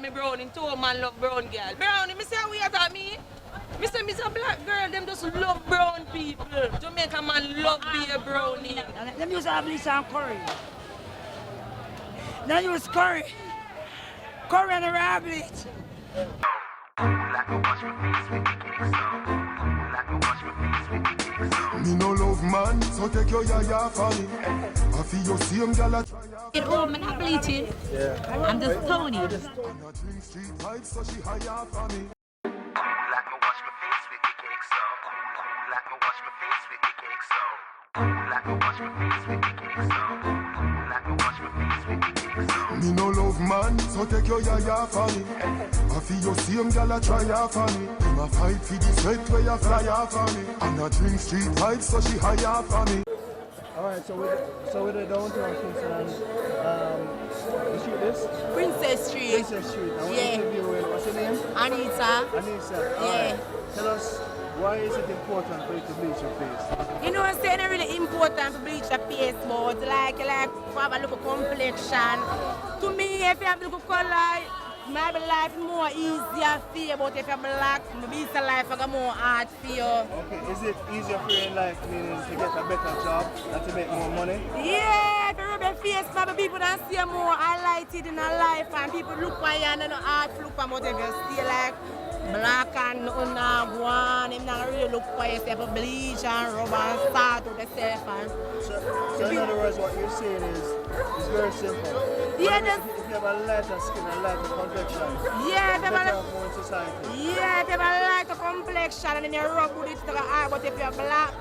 me brown, and 2 man love brown girl. Brown, me say how we at me? Me say me a black girl, them just love brown people. Jamaica man love be a brownie. Them use bleach and curry. They use curry. Curry and the raw bleach. Me no love man, so take your yaya for me. I feel your same gal a try. At home, I'm not bleaching. Yeah. I'm just Tony. And I drink street vibes, so she higher for me. Like me wash my face with the cake so. Like me wash my face with the cake so. Like me wash my face with the cake so. Like me wash my face with the cake so. Me no love man, so take your yaya for me. I feel your same gal a try for me. Him a fight for the sweat where you fly for me. And I drink street vibes, so she higher for me. Alright, so we're downtown Kingston. The street is? Princess Street. Princess Street. I want to interview with, what's your name? Anita. Anita. Yeah. Tell us, why is it important for you to bleach your face? You know what I'm saying? It's really important to bleach the face, but like have a look at complexion. To me, if you have a look at color, maybe life more easier for you, but if you're black, maybe it's a life more hard for you. Okay, is it easier for you in life, meaning to get a better job and to make more money? Yeah, if you rub your face, maybe people don't see you more highlighted in a life, and people look for you and they don't hard to look for, but if you stay like black and one, and not really look for yourself, bleach and rub and start with yourself. And so in other words, what you're saying is, it's very simple. Yeah, if you have a lighter skin and lighter complexion, yeah, if you better off more in society. Yeah, if you have a lighter complexion and then you rub with it to the eye, but if you're black,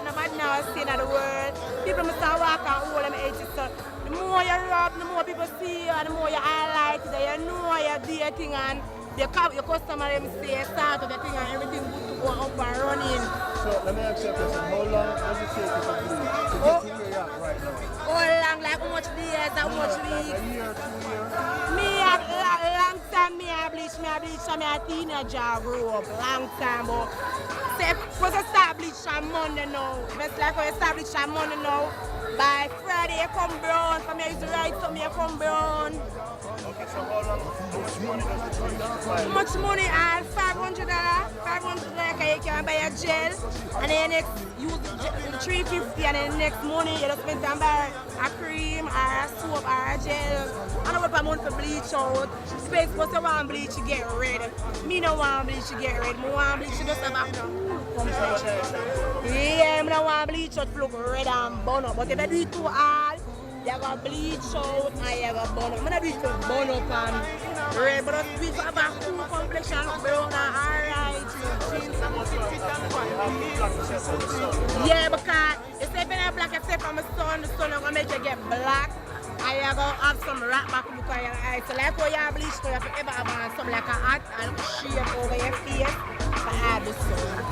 nobody knows seeing the world. People must walk and hold them edges. So the more you rub, the more people see you, and the more you highlight it, you know you're dating and your customer them say start to the thing and everything good to go up and running. So let me ask you a question. How long does it take you to bleach to get to where you're at right now? How long, like how much days, how much weeks? Like a year, 2 years? Me a long time me a bleach, so me a teenager I grew up, long time, but say was established on Monday now. Just like I established on Monday now. By Friday you come brown, so me used to write something you come brown. Okay, so how much money does it take? How much money? $500. $500 you can buy a gel, and then next use $350, and then next money you just spend and buy a cream or a soap or a gel. I don't want a month for bleach out. Space because you want bleach to get red. Me no want bleach to get red. I want bleach to just have a complexion. Yeah, I don't want bleach to look red and burn up. But if you do it too hard, you got bleach out and you got burn up. I'm not do it to burn up and red, but if you have a cool complexion, look brown and alright. Yeah, because if you're black, except from the sun is going to make you get black. And you go have some rat back look on your eyes. So like how you bleach, you have to ever have some like a hat and shape over your face to hide the sun.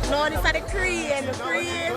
No, this is the cream. The cream,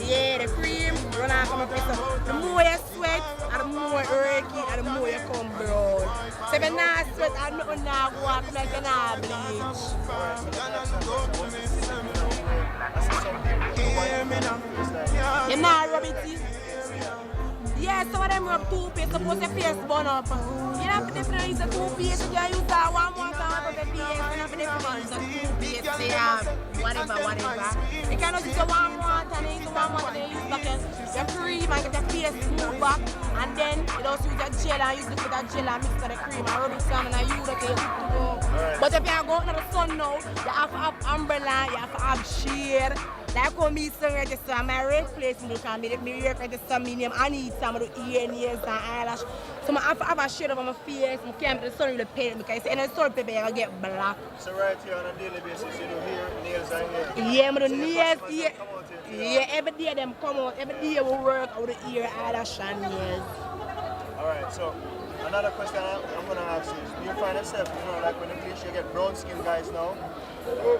yeah, the cream run off from a place. The more you sweat, and the more reiki, and the more you come brown. So if you're not sweat and nothing not walk, like you're not bleach. You're not rub it. Yeah, some of them rub toothpaste, suppose your face burn up. You don't have to definitely use a toothpaste, you can use that one more time for the face. You don't have to definitely use a toothpaste, they have whatever. You can use the one more time, and use the one more time, use back your cream and get your face smooth back. And then you just use your gel and use the gel and mix with the cream and rub it down and you okay, good to go. But if you go out in the sun now, you have to have umbrella, you have to have shade. Like how me song register, my red place in the can be the register me name Anita, I do ear, nails and eyelash. So I have a shade over my face, I can't be the sun really paint because in the sun paper you get black. So right here on a daily basis you do hair, nails and hair? Yeah, I do nails, yeah, every day them come out, every day we work, I do ear, eyelash and nails. Alright, so another question I'm going to ask you is, do you find yourself, you know, like when you bleach you get brown skin guys now?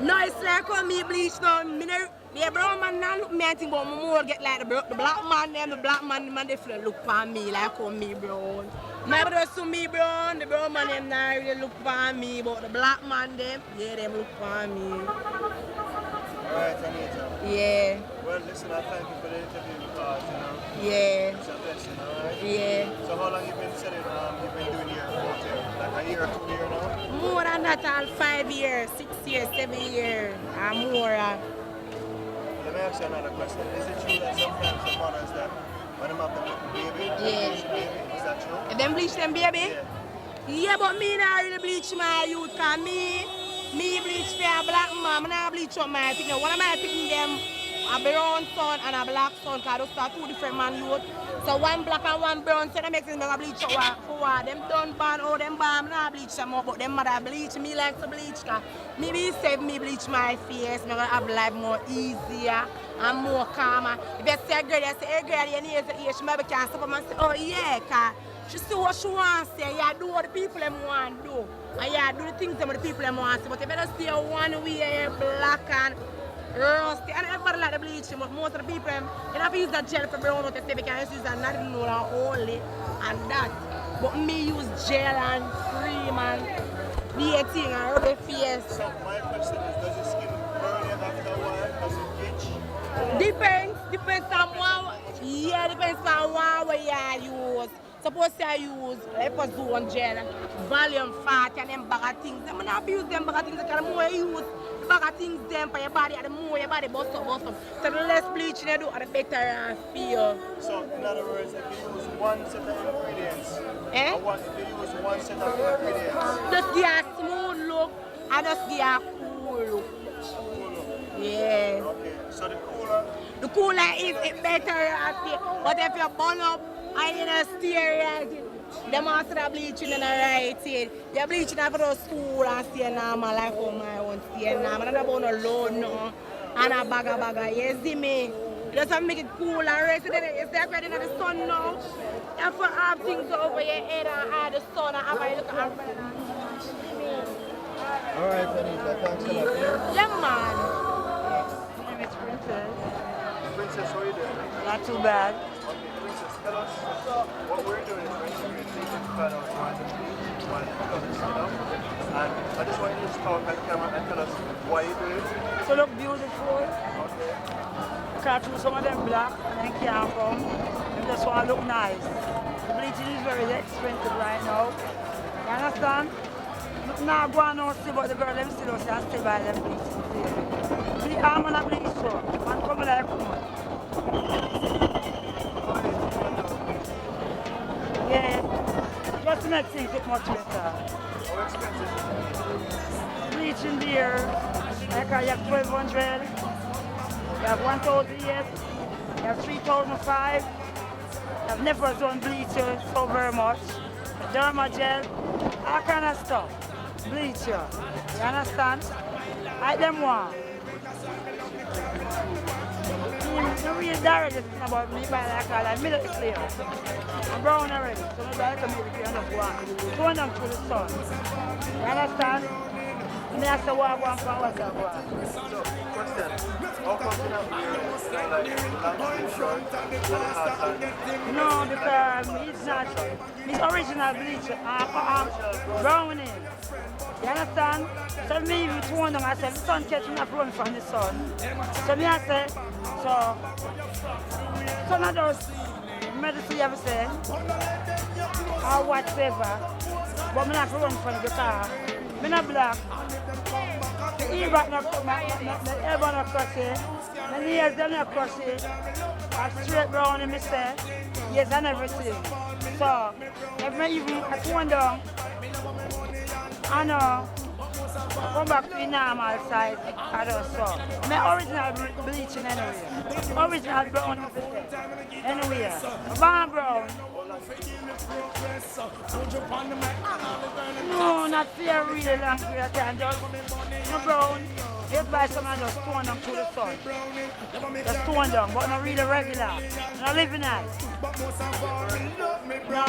No, it's like how me bleach now. The brown man now look me, I think, but more get like the black man, they feel look for me like how me brown. Maybe just to me brown, the brown man them not really look for me, but the black man them, yeah, them look for me. Alright, Anita. Yeah. Well, listen, I thank you for the interview because, you know, yeah. it's a blessing, alright? Yeah. So how long you been selling, you've been doing your hotel? Like a year or 2 years now? More than that, all 5 years, 6 years, 7 years, and more. Let me ask you another question. Is it true that sometimes the mothers that when them have the little baby, Yeah. bleach the baby, is that true? And them bleach them, baby? Yeah. Yeah, but me not really bleach my youth, cause me bleach for a black man, I not bleach up my picking. One of my picking them, a brown son and a black son, cause those are two different man youth. So one black and one brown, so that makes sense I bleach up for what. Them done ban, oh them ban, I not bleach them up, but them mother bleach, me like to bleach, cause me say me bleach my face, me gonna have life more easier and more calmer. If you say a girl, you say, hey girl, you need to age, she maybe can stop up and say, oh yeah, cause she see what she wants to say, you do what the people them want to do. And you do the things that the people them want to. But if you just stay one way, black and rusty, and everybody like the bleaching, but most of the people, you don't use that gel for brown out to say because you use a nothing more only and that. But me use gel and cream and the thing and rub the face. So my question is, does your skin burn you after a while? Does it itch? Depends on what, yeah, depends on what you use. Suppose I use Epazone gel, volume 40 and them bag of things. I'm not use them bag of things because the more you use the bag of things them for your body, the more your body bust up. So the less bleaching you do, the better you feel. So in other words, if you use one set of ingredients, Eh? or if you use one set of ingredients, Just give a smooth look and just give a cool look. Yeah. okay, so the cooler is it better you feel. But if you burn up, I need to steer at it. Them also the bleaching and the right it. You're bleaching for those school and stay normal like how my own stay normal. I'm not about no load no. And a bagga. You see me? You just have to make it cool and rest. Then you stay ready in the sun now. You have to have things over your head and have the sun and have a look at umbrella. Alright, Anita, thanks a lot. Yeah, man. My name is Princess. Princess, how are you doing? Not too bad. Okay, Princess, tell us what we're doing is we're taking find out why the colors, you know? And I just want you to talk at the camera and tell us why you do it. So look beautiful. Okay. Cut through some of them black and then can't come. They just want to look nice. The bleaching is very expensive right now. You understand? Now go on out see but the girl them still see and still buy them bleaching. See, I'm gonna bleach so. Man come like come on. Yeah. Just to make things look much better. How expensive is it? Bleaching there, like you have 1,200, you have 1,008, you have 3,005, you have never done bleacher so very much, derma gel, all kind of stuff, bleacher, you understand? I them one. You real direct thing about me by like all that middle clear. I'm brown already, so maybe I can make it clear enough one. Going down through the sun. You understand? Me have to walk one from what's up one. So, question, how come you have like long short and hard line? No, because it's not. It's original bleach. Browning. You understand? So me with one of them, I said, the sun catching up run from the sun. So me I say, so not just medicine you ever say, or whatever, but me not run from the car. Me not black. The ear back not my elbow not crossy. My nails them not crossy. I straight brown in me say, yes and everything. So if me even at one down, I know come back to the normal size, I don't so. My original bleaching anyway. Original brown everything. Anyway. Brown brown. No, not fair really long period of time. Just no brown. Just buy some and just tone them to the sun. Just tone them, but not really regular. Not living nice. No.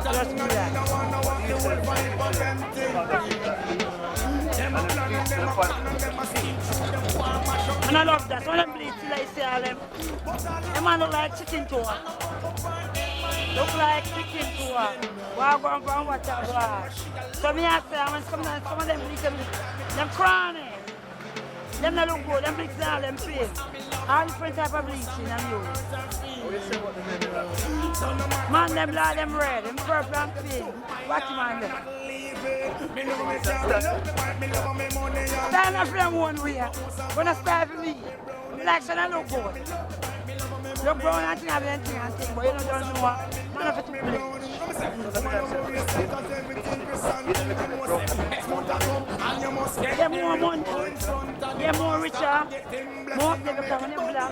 Just do that. And I love that. When I bleach till I see all them, them man look like chicken to her. Look like chicken to her. Walk on from whatever. So me I say, when some of them bleach them crying. Them not look good, them bleaching all them pale. All different type of bleaching and you. We say what the men are. Man, them black, them red, them purple and pink. Watch him on them. Stand up for them one way. Gonna style for me. Like so they look good. Look brown and thing and thing and thing, but you don't know what. Man have to bleach. They're more money, they're more richer, more they become when they're black.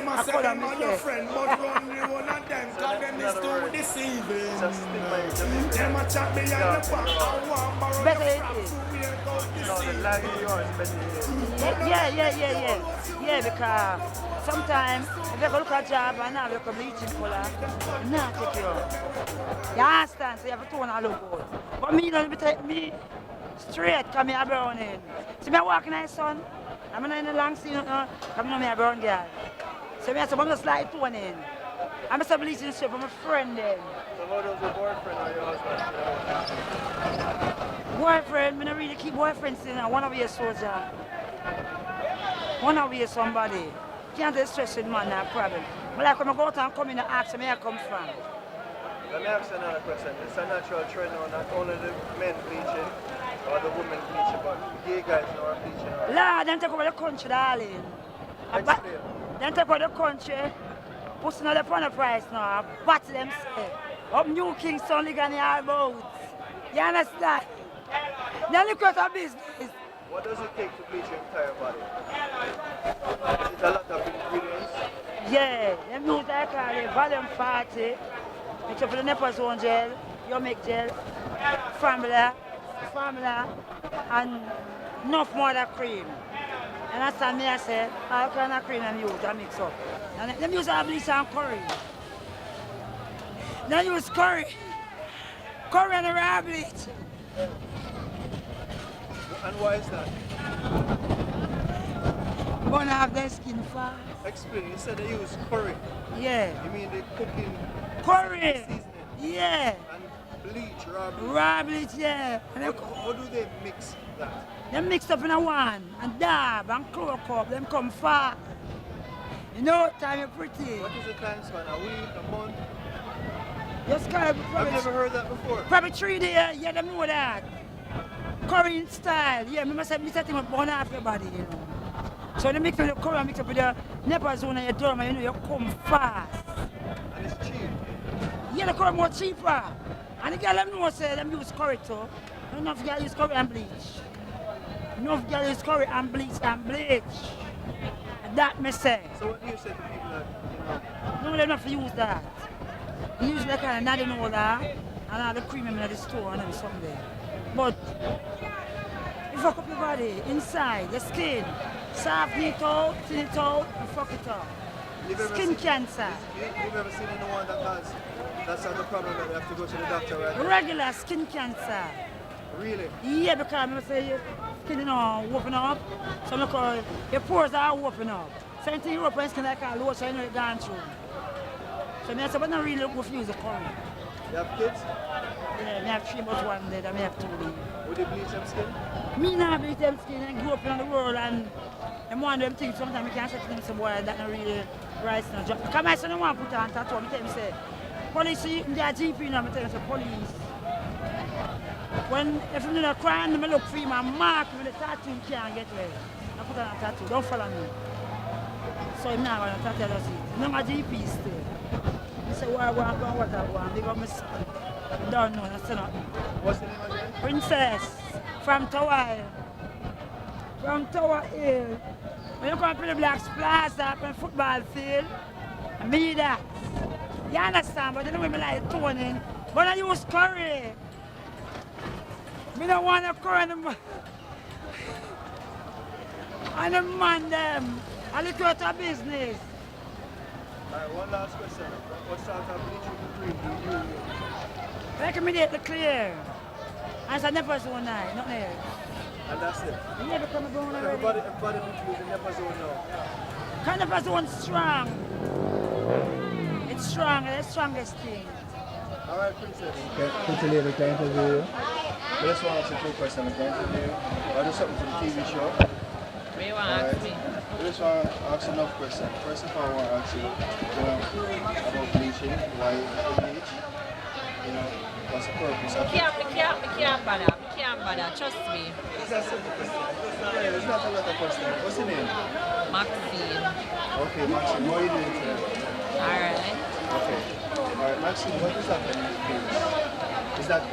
I call them Mickey. Better it is. Yeah, because sometimes if you look at a job and now look at bleaching color, not take you out. You understand? So you have to tone and look good. But me don't take me straight because I'm a brown in. See me walking in the sun, I'm not in the long scene, I'm not a brown girl. So me I'm just like tone in. I'm a bleaching strip, I'm a friend then. So how does your boyfriend or your husband? Boyfriend, I don't really keep boyfriends in. I want to be a soldier. Want to be somebody. Can't get stressed with man, no problem. But like when I go out and come in and ask me where I come from. Let me ask you another question. It's a natural trend now, not only the men bleaching or the women bleaching, but gay guys now are bleaching. Lord, them take over the country, darling. Explain. Them take over the country, pushing on the price now, battle them say. Up New Kingston, Ligan, all about. You understand? Now look at our business. What does it take to bleach your entire body? Is it a lot of ingredients? Yeah, them use I call it volume 40. Mix up with the Nepazone gel, Yomic gel, formula, and enough more than cream. And that's what me I say, all kind of cream and use and mix up. And them use a bleach and curry. They use curry. Curry and the raw bleach. And why is that? You want to have their skin fast. Explain. You said they use curry. Yeah. You mean they cooking Curry. seasoning Yeah. and bleach, raw bleach? Raw bleach, yeah. And How do they mix that? they mix up in a one and dab and cloak up. Them come fast. You know what time you're pretty. What is the time span? A week, a month? Just kind of I've never heard that before. probably 3 days. Yeah, them know that. Korean style. Yeah, me must have mixed it burn off your body, you know. So they mix with the curry and mix up with the Nepazone and your drum, and you know you come fast. And it's cheap. Yeah, the curry more cheaper. And the girl them know say them use curry too. Enough girl use curry and bleach. Enough girl use curry and bleach and bleach. That me say. So what do you say to people that, No, they don't have to use that. You use that kind of nothing all that and all the cream in the store and something there. But you fuck up your body, inside, your skin. Soften it out, thin it out, and fuck it up. Skin cancer. You've ever seen anyone that has that sort of problem that they have to go to the doctor right now? Regular skin cancer. Really? Yeah, because I say your skin you know, open up. So look, your pores are open up. Same thing you open skin like a lotion, you know, it's gone through. So I say, but not really look use the curry. You have kids? Yeah, I have 3 but 1 dead, and I have 2 dead. Would you bleach them skin? Me not bleach them skin and grow up in the world and one of them things sometimes you can't say to them some boy that not really rise no job. Because my son don't want to put on tattoo, I tell him say, police, they are GP now, I tell him say, police. When if you do a crime, I look for him and mark him with the tattoo, you can't get away. I put on a tattoo, don't follow me. So I'm not going to tattoo us it. No my GP still. I say, what I want, what I want, big up my son. I don't know, that's nothing. What's the name again? Princess from Tower Hill. From Tower Hill. When you come to the Black Plaza up on the football field, I mean that. You understand, but you know me like toning. But I use curry. I don't want to curry on the man them. I look out of business. Alright, one last question. What sort of bleaching cream do you use? Recommendate the clear. And it's a Nepazone night, not there. And that's it. You never come going already. Everybody needs to use the Nepazone now. Kind of Nepazone strong. It's strong, it's the strongest thing. All right, Princess. Pretty lady, can I interview you? I just want to ask you 2 questions. Can I interview you? Or do something for the TV show? What you want to ask me? I just want to ask enough questions. First of all, I want to ask you, about bleaching. Why you bleach? What's the purpose of it? I can't bother, trust me. It's a simple question. Yeah, there's not a lot of questions. What's your name? Maxine. Okay, Maxine, what are you doing today? Alright. Okay. Alright, Maxine, what is happening in the face? Is that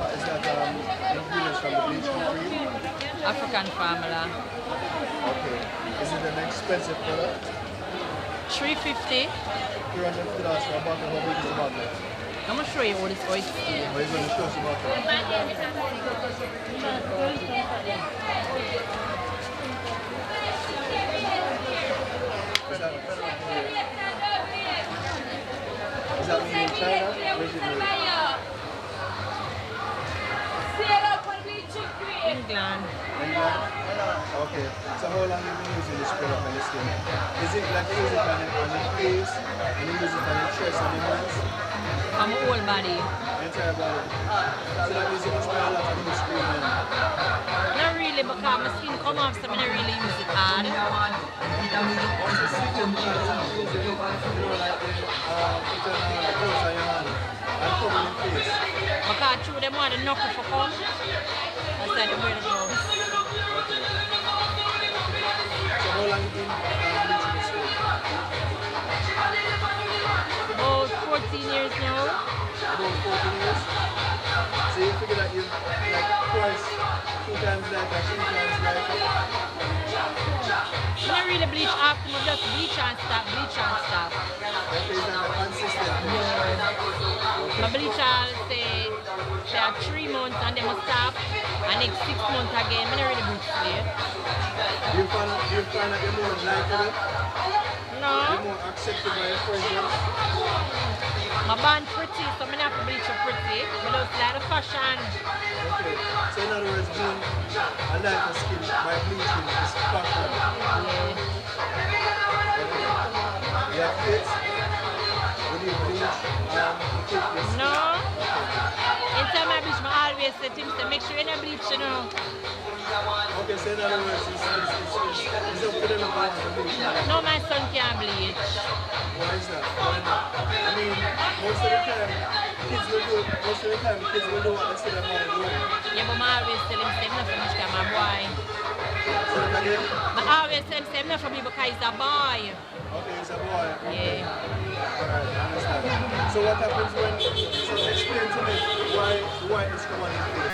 ingredients from the bleaching cream? African formula. Okay. Is it an expensive product? $350. $350 for a bottle. How big is the bottle? I'm gonna show you what it's going to be. Are you going to show us the bottle? Is that made in China? Where is it made? England. England? Okay. So how long have you been using this product on your skin? Is it like you use it on your face, and you use it on your chest, on your hands? I'm a whole body. Entire body. So that means you must buy a lot of this cream then. Not really, because my skin come off, so I don't really use it hard. What's the secret because you use it, like put it on the clothes on your hand and cover your face? Because through them want the knuckle for come. That's why they wear the gloves. So how long have you been bleaching this skin? About 14 years now. About 14 years? So you figure that you like twice, 2 times like or 3 times like? I don't really bleach often, I just bleach and stop, bleach and stop. Okay, is that a consistent thing? My bleachers say 3 months and they must stop, and next 6 months again. I don't really bleach straight. Do you find that you're more likely? No. You're more accepted by your friends? My band pretty, so I have to bleach it pretty. But it's like the fashion. Okay. So in other words, being a lighter skin by bleaching is fashion. Yeah. You have kids? Would you bleach to keep your skin? No. Anytime I bleach, I always say to him, say, make sure you don't bleach, you know. Okay, so in other words, it's up to them if they want to bleach. No, my son can't bleach. Why is that? Why not? I mean, most of the time, kids will do what they say their mom will do. Yeah, but I always tell him, say, I'm not for bleach, because I'm a boy. So again, I always tell him, say, I'm not for bleach, because he's a boy. okay, he's a boy. Yeah. Alright, I understand. So what happens when, so explain to me why it's common in